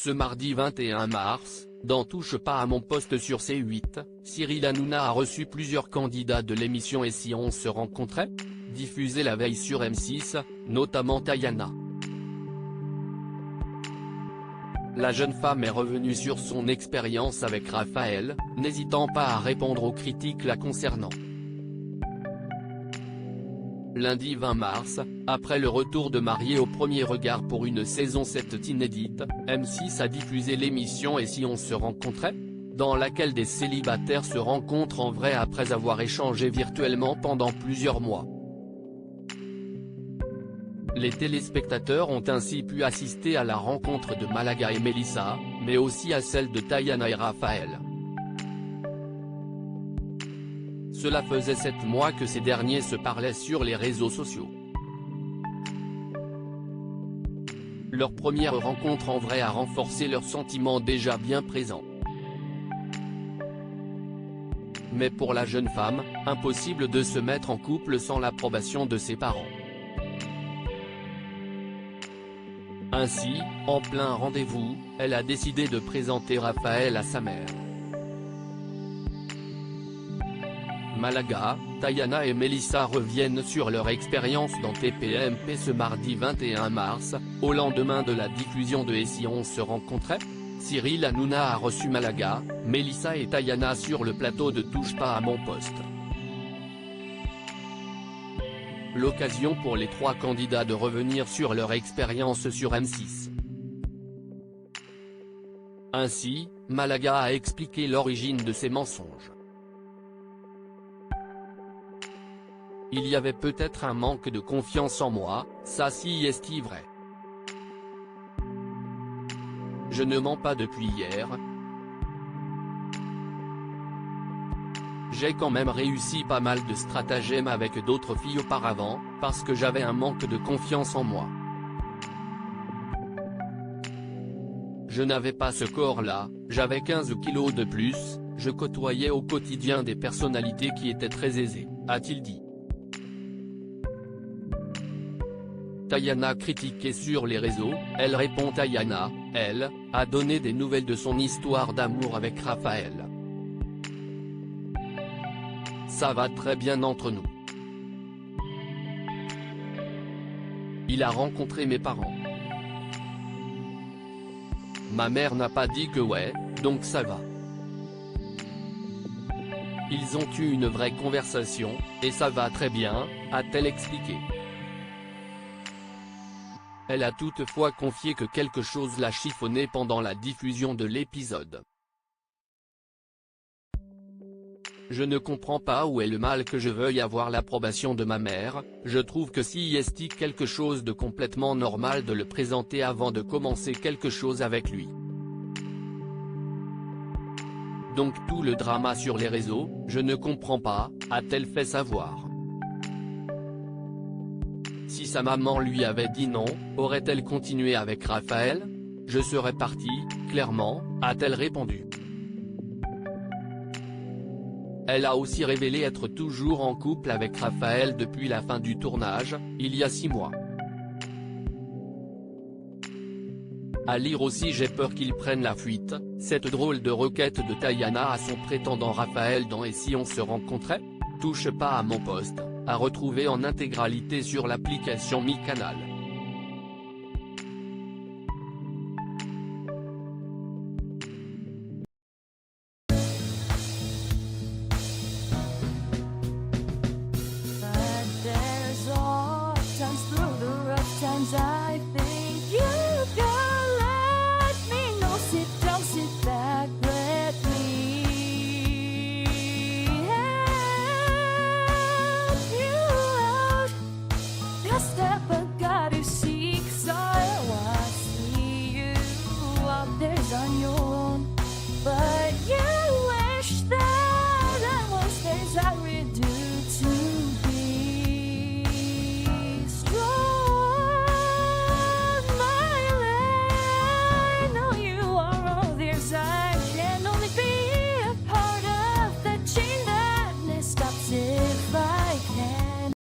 Ce mardi 21 mars, dans Touche pas à mon poste sur C8, Cyril Hanouna a reçu plusieurs candidats de l'émission Et si on se rencontrait, diffusée la veille sur M6, notamment Tayana. La jeune femme est revenue sur son expérience avec Raphaël, n'hésitant pas à répondre aux critiques la concernant. Lundi 20 mars, après le retour de Mariés au premier regard pour une saison 7 inédite, M6 a diffusé l'émission Et si on se rencontrait, dans laquelle des célibataires se rencontrent en vrai après avoir échangé virtuellement pendant plusieurs mois. Les téléspectateurs ont ainsi pu assister à la rencontre de Malaga et Mélissa, mais aussi à celle de Tayana et Raphaël. Cela faisait 7 mois que ces derniers se parlaient sur les réseaux sociaux. Leur première rencontre en vrai a renforcé leurs sentiments déjà bien présents. Mais pour la jeune femme, impossible de se mettre en couple sans l'approbation de ses parents. Ainsi, en plein rendez-vous, elle a décidé de présenter Raphaël à sa mère. Malaga, Tayana et Mélissa reviennent sur leur expérience dans TPMP ce mardi 21 mars, au lendemain de la diffusion de Et si on se rencontrait. Cyril Hanouna a reçu Malaga, Mélissa et Tayana sur le plateau de Touche pas à mon poste. L'occasion pour les 3 candidats de revenir sur leur expérience sur M6. Ainsi, Malaga a expliqué l'origine de ses mensonges. Il y avait peut-être un manque de confiance en moi, ça si est vrai. Je ne mens pas depuis hier. J'ai quand même réussi pas mal de stratagèmes avec d'autres filles auparavant, parce que j'avais un manque de confiance en moi. Je n'avais pas ce corps-là, j'avais 15 kilos de plus, je côtoyais au quotidien des personnalités qui étaient très aisées, a-t-il dit. Tayana critiquée sur les réseaux, elle répond. Tayana, elle, a donné des nouvelles de son histoire d'amour avec Raphaël. Ça va très bien entre nous. Il a rencontré mes parents. Ma mère n'a pas dit que ouais, donc ça va. Ils ont eu une vraie conversation, et ça va très bien, a-t-elle expliqué. Elle a toutefois confié que quelque chose l'a chiffonné pendant la diffusion de l'épisode. Je ne comprends pas où est le mal que je veuille avoir l'approbation de ma mère, je trouve que si est quelque chose de complètement normal de le présenter avant de commencer quelque chose avec lui. Donc tout le drama sur les réseaux, je ne comprends pas, a-t-elle fait savoir. Si sa maman lui avait dit non, aurait-elle continué avec Raphaël? Je serais partie, clairement, a-t-elle répondu. Elle a aussi révélé être toujours en couple avec Raphaël depuis la fin du tournage, il y a 6 mois. À lire aussi. J'ai peur qu'il prenne la fuite, cette drôle de requête de Tayana à son prétendant Raphaël dans Et si on se rencontrait? Touche pas à mon poste, à retrouver en intégralité sur l'application Mi Canal.